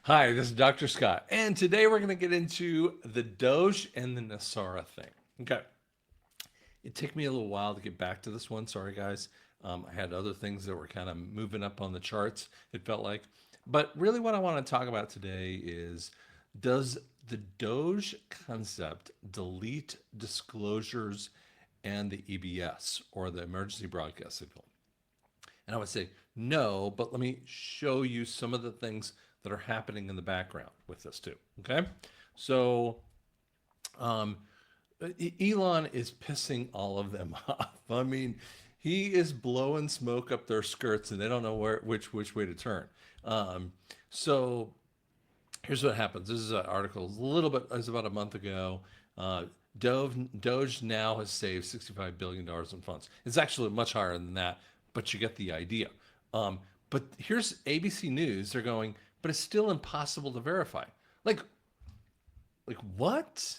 Hi, this is Dr. Scott, and today we're going to get into the DOGE and the NESARA thing. Okay, it took me a little while to get back to this one. Sorry, guys. I had other things that were kind of moving up on the charts, it felt like. But really, what I want to talk about today is, does the DOGE concept delete disclosures and the EBS, or the emergency broadcast signal? And I would say no, but let me show you some of the things that are happening in the background with this too. Okay. So um, Elon is pissing all of them off. I mean, he is blowing smoke up their skirts and they don't know which way to turn. Um, so here's what happens. This is an article, a little bit, it was about a month ago. Uh, Doge now has saved $65 billion in funds. It's actually much higher than that, but you get the idea. Um, but here's ABC News. They're going, but it's still impossible to verify. Like, like what?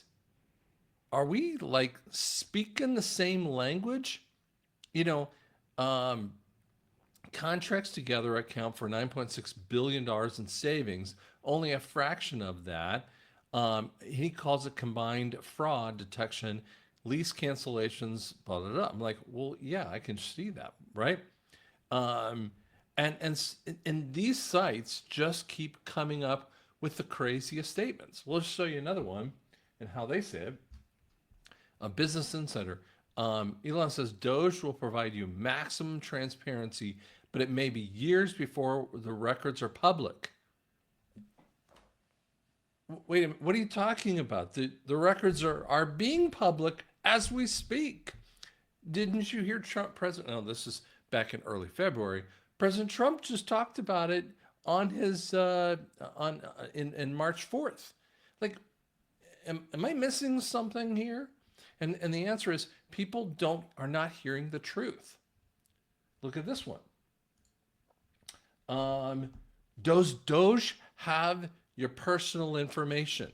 Are we like speaking the same language? You know, um, contracts together account for $9.6 billion in savings. Only a fraction of that. He calls it combined fraud detection, lease cancellations, blah, blah, blah. I'm like, well, yeah, I can see that, right? Um, and these sites just keep coming up with the craziest statements. We'll show you another one and how they say it. A Business Insider. Elon says Doge will provide you maximum transparency, but it may be years before the records are public. Wait a minute, what are you talking about? The records are being public as we speak. Didn't you hear Trump, President? No, this is back in early February. President Trump just talked about it on his on in March 4th. Like, am I missing something here? And the answer is people don't are not hearing the truth. Look at this one. Does Doge have your personal information?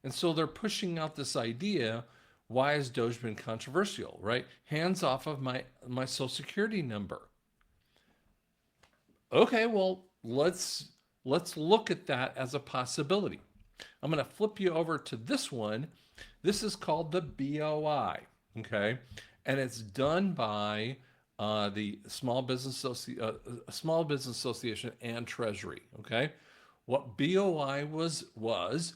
And so they're pushing out this idea. Why has Doge been controversial, right? Hands off of my social security number. Okay, well, let's look at that as a possibility. I'm going to flip you over to this one. This is called the BOI, okay? And it's done by the Small Business Association and Treasury, okay? What BOI was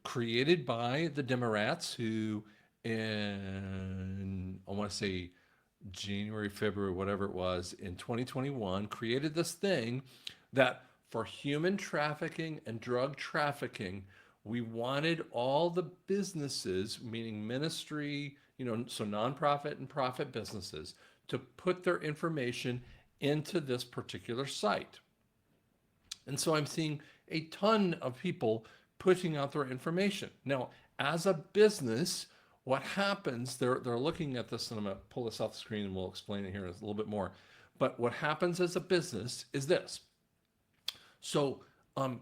created by the Democrats who, in I want to say January, February, whatever it was, in 2021, created this thing that for human trafficking and drug trafficking, we wanted all the businesses, meaning ministry, so nonprofit and profit businesses, to put their information into this particular site. And so I'm seeing a ton of people putting out their information. Now, as a business, what happens, they're looking at this, and I'm going to pull this off the screen and we'll explain it here a little bit more. But what happens as a business is this. So I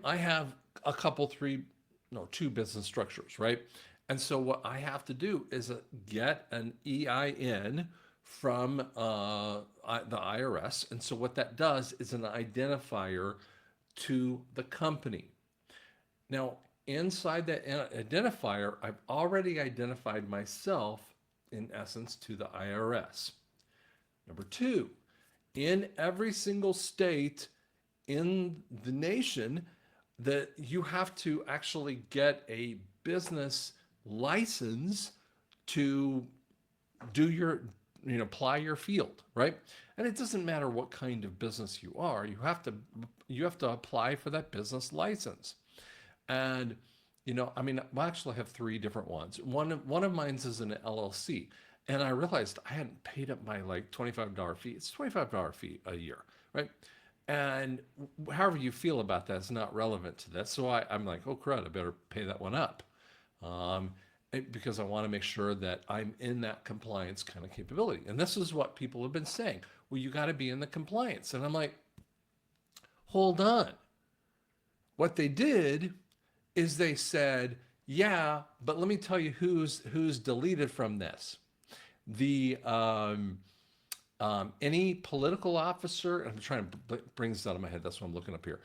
have a couple, two business structures, right? And so what I have to do is get an EIN from the IRS. And so what that does is an identifier to the company. Now, inside that identifier, I've already identified myself, in essence, to the IRS. Number two, in every single state in the nation, that you have to actually get a business license to do your, apply your field, right? And it doesn't matter what kind of business you are, you have to apply for that business license. And I actually have three different ones. One of mine is an LLC, and I realized I hadn't paid up my like $25 fee. It's $25 fee a year, right? And however you feel about that is not relevant to that. So I'm like, oh crud, I better pay that one up, because I want to make sure that I'm in that compliance kind of capability. And this is what people have been saying. Well, you got to be in the compliance, and I'm like, hold on. What they did is they said, yeah, but let me tell you who's deleted from this. The any political officer, I'm trying to bring this out of my head, that's what I'm looking up here.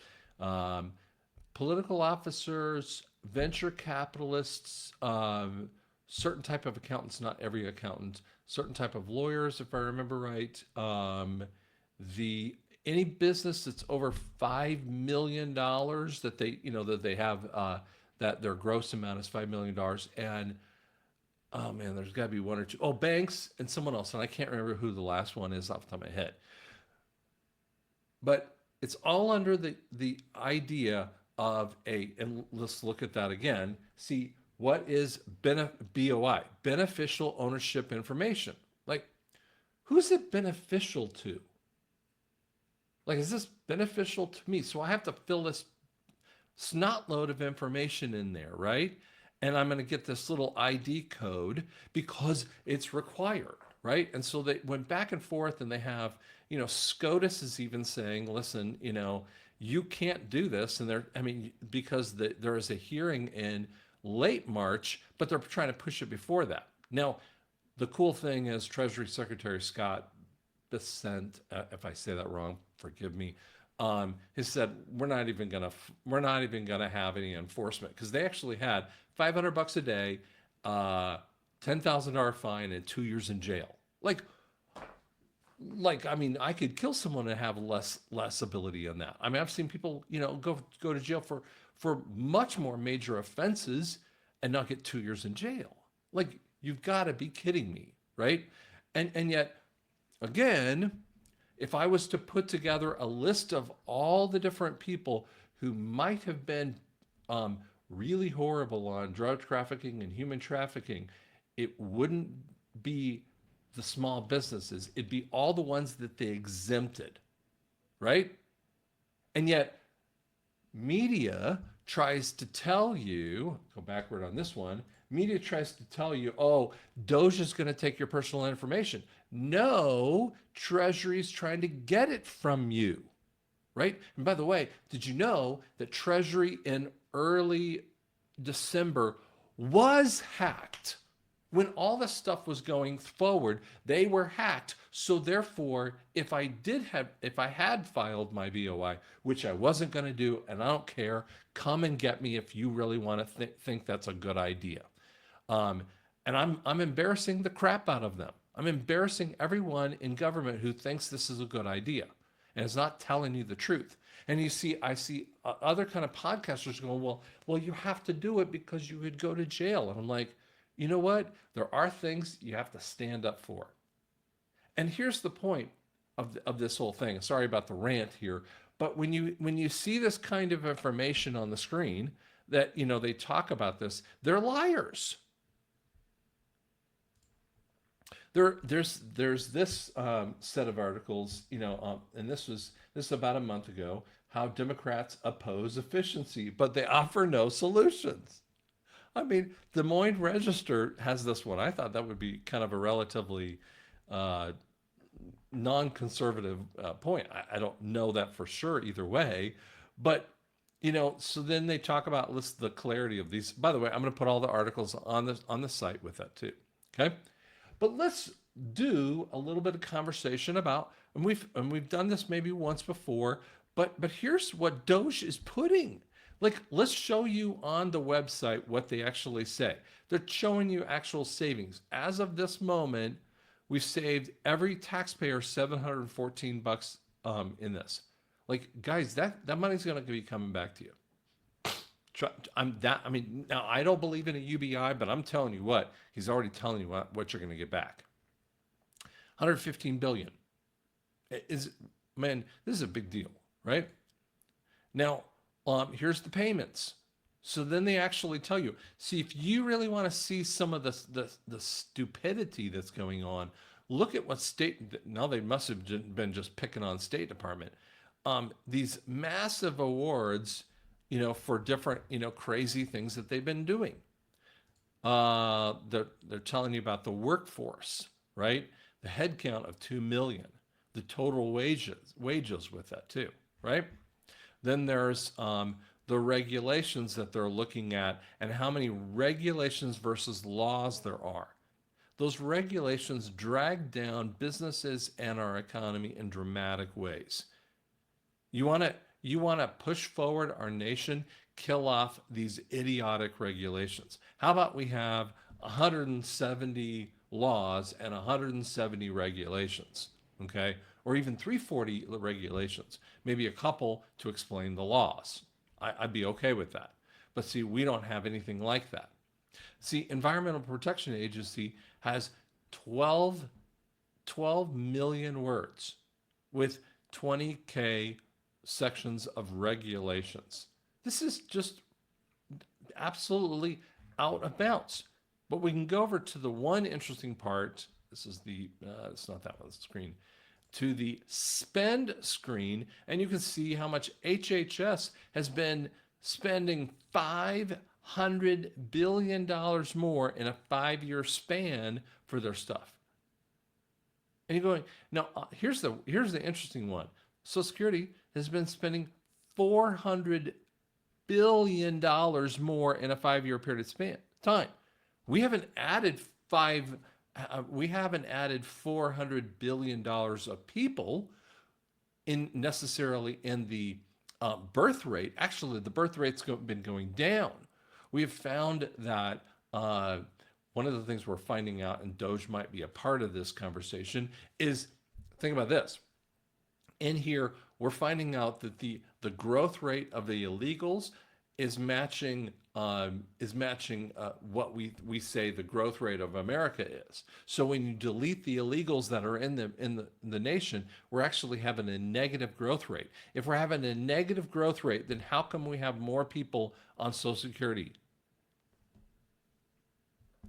political officers, venture capitalists, certain type of accountants, not every accountant, certain type of lawyers, if I remember right. The any business that's over $5 million that they have that their gross amount is $5 million, and oh man, there's got to be one or two. Oh, banks and someone else, and I can't remember who the last one is off the top of my head. But it's all under the idea of and let's look at that again. See, what is BOI? Beneficial ownership information. Like, who's it beneficial to? Like, is this beneficial to me? So I have to fill this snot load of information in there, right? And I'm going to get this little ID code because it's required, right? And so they went back and forth, and they have, SCOTUS is even saying, listen, you can't do this. And because there is a hearing in late March, but they're trying to push it before that. Now, the cool thing is Treasury Secretary Scott Bessent, if I say that wrong, forgive me, has said we're not even gonna have any enforcement, because they actually had $500 a day, $10,000 fine, and 2 years in jail. I could kill someone and have less ability on that. I've seen people go to jail for much more major offenses and not get 2 years in jail. Like, you've got to be kidding me, right? And yet, again, if I was to put together a list of all the different people who might have been really horrible on drug trafficking and human trafficking, it wouldn't be the small businesses. It'd be all the ones that they exempted, right? And yet, media tries to tell you, go backward on this one, media tries to tell you, oh, DOGE is going to take your personal information. No, Treasury's trying to get it from you, right? And by the way, did you know that Treasury in early December was hacked? When all this stuff was going forward, they were hacked. So therefore, if I had filed my BOI, which I wasn't going to do, and I don't care, come and get me if you really want to think that's a good idea. And I'm embarrassing the crap out of them. I'm embarrassing everyone in government who thinks this is a good idea and is not telling you the truth. And I see other kind of podcasters going, well, you have to do it because you would go to jail. And I'm like, you know what? There are things you have to stand up for. And here's the point of this whole thing. Sorry about the rant here, but when you see this kind of information on the screen that they talk about this, they're liars. There's this set of articles, and this is about a month ago, how Democrats oppose efficiency, but they offer no solutions. Des Moines Register has this one. I thought that would be kind of a relatively non-conservative point. I don't know that for sure either way, but so then they talk about the clarity of these. By the way, I'm going to put all the articles on the site with that too. Okay, but let's do a little bit of conversation about, and we've done this maybe once before, but here's what DOGE is putting. Let's show you on the website what they actually say. They're showing you actual savings. As of this moment, we've saved every taxpayer $714 in this. Guys, that money's going to be coming back to you. Now I don't believe in a UBI, but I'm telling you what, he's already telling you what you're going to get back. 115 billion. This is a big deal, right? Now, here's the payments. So then they actually tell you, see, if you really want to see some of the stupidity that's going on, look at what now they must have been just picking on State Department. These massive awards, for different, crazy things that they've been doing. They're telling you about the workforce, right? The head count of 2 million, the total wages with that too, right? Then there's the regulations that they're looking at and how many regulations versus laws there are. Those regulations drag down businesses and our economy in dramatic ways. You want to You want to push forward our nation, kill off these idiotic regulations. How about we have 170 laws and 170 regulations, okay? Or even 340 regulations, maybe a couple to explain the laws. I'd be okay with that. But see, we don't have anything like that. See, Environmental Protection Agency has 12 million words with 20K sections of regulations. This is just absolutely out of bounds. But we can go over to the one interesting part. This is it's not that one, it's the screen. To the spend screen, and you can see how much HHS has been spending $500 billion more in a 5-year span for their stuff. And you're going, now here's the interesting one. Social Security has been spending $400 billion more in a 5-year period of time. We haven't added $400 billion of people necessarily in the birth rate. Actually, the birth rate's been going down. We have found that one of the things we're finding out, and DOGE might be a part of this conversation, is, think about this. In here, we're finding out that the growth rate of the illegals is matching what we say the growth rate of America is. So when you delete the illegals that are in the nation, we're actually having a negative growth rate. If we're having a negative growth rate, then how come we have more people on Social Security?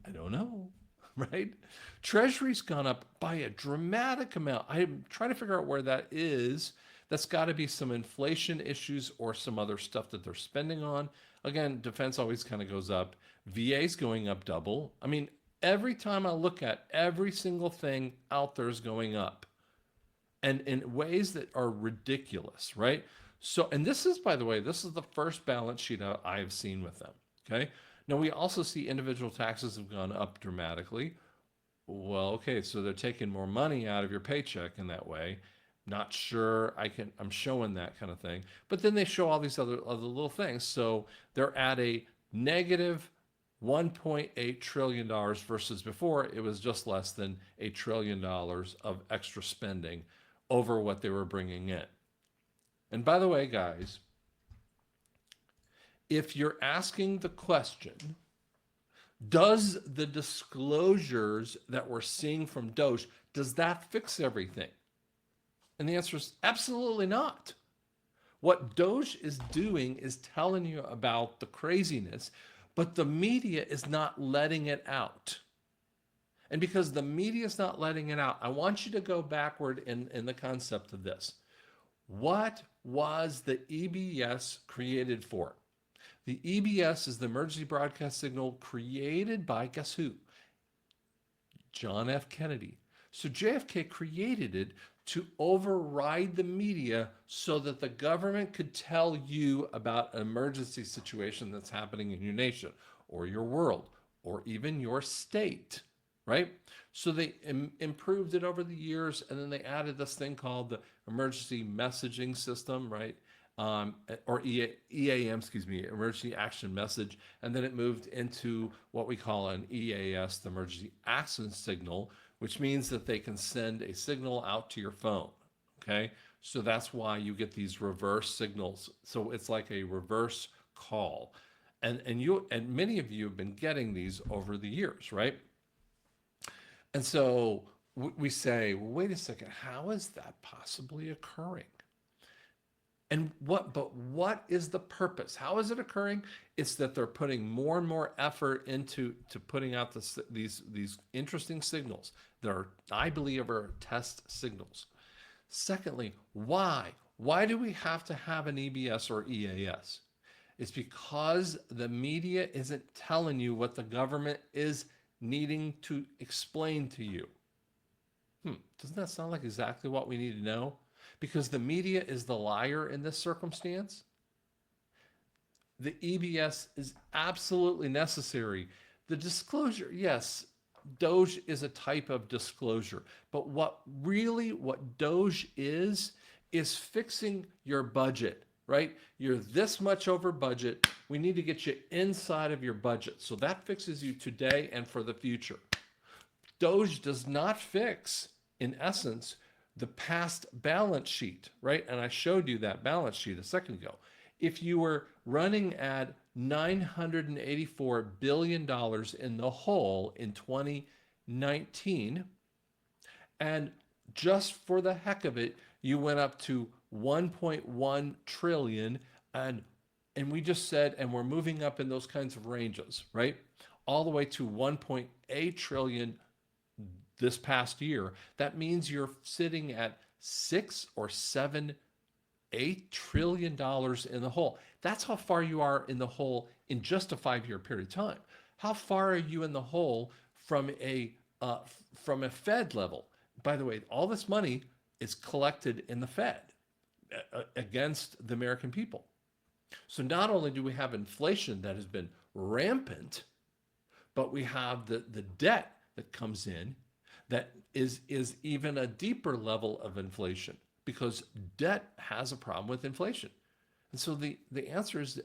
I don't know, right? Treasury's gone up by a dramatic amount. I'm trying to figure out where that is. That's got to be some inflation issues or some other stuff that they're spending on. Again, defense always kind of goes up. VA's going up double. I mean, every time I look at every single thing out there is going up, and in ways that are ridiculous, right? So, and this is, by the way, this is the first balance sheet I have seen with them, okay? Now, we also see individual taxes have gone up dramatically. Well, okay, so they're taking more money out of your paycheck in that way. Not sure I'm showing that kind of thing. But then they show all these other little things. So they're at a negative $1.8 trillion versus before it was just less than $1 trillion of extra spending over what they were bringing in. And by the way, guys, if you're asking the question, does the disclosures that we're seeing from DOGE, does that fix everything? And the answer is absolutely not. What DOGE is doing is telling you about the craziness, but the media is not letting it out. And because the media is not letting it out, I want you to go backward in the concept of this. What was the EBS created for? The EBS is the emergency broadcast signal created by, guess who? John F. Kennedy. So JFK created it to override the media so that the government could tell you about an emergency situation that's happening in your nation or your world or even your state, right? So they improved it over the years, and then they added this thing called the emergency messaging system, right? Or EAM, emergency action message. And then it moved into what we call an EAS, the emergency action signal, which means that they can send a signal out to your phone, okay? So that's why you get these reverse signals. So it's like a reverse call. And many of you have been getting these over the years, right? And so we say, well, wait a second, how is that possibly occurring? But what is the purpose? How is it occurring? It's that they're putting more and more effort into putting out these interesting signals that are, I believe, are test signals. Secondly, why? Why do we have to have an EBS or EAS? It's because the media isn't telling you what the government is needing to explain to you. Doesn't that sound like exactly what we need to know? Because the media is the liar in this circumstance. The EBS is absolutely necessary. The disclosure, yes, DOGE is a type of disclosure. But what DOGE is fixing your budget. right? You're this much over budget. We need to get you inside of your budget. So that fixes you today and for the future. DOGE does not fix, in essence, the past balance sheet, right? And I showed you that balance sheet a second ago. If you were running at $984 billion in the hole in 2019, and just for the heck of it, you went up to 1.1 trillion, and we just said, and we're moving up in those kinds of ranges, right? All the way to 1.8 trillion this past year. That means you're sitting at 6 or 7, $8 trillion in the hole. That's how far you are in the hole in just a 5-year period of time. How far are you in the hole from a Fed level? By the way, all this money is collected in the Fed against the American people. So not only do we have inflation that has been rampant, but we have the debt that comes in that is even a deeper level of inflation, because debt has a problem with inflation. And so the answer is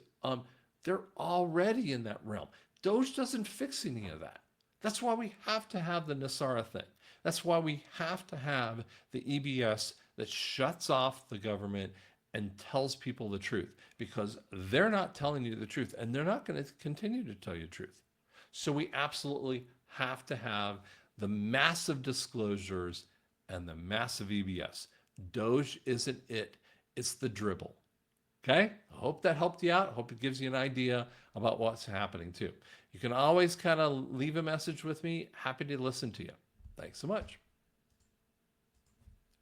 they're already in that realm. DOGE doesn't fix any of that. That's why we have to have the NESARA thing. That's why we have to have the EBS that shuts off the government and tells people the truth, because they're not telling you the truth, and they're not going to continue to tell you the truth. So we absolutely have to have the massive disclosures and the massive EBS. DOGE isn't it, it's the dribble. Okay? I hope that helped you out. I hope it gives you an idea about what's happening too. You can always kind of leave a message with me. Happy to listen to you. Thanks so much.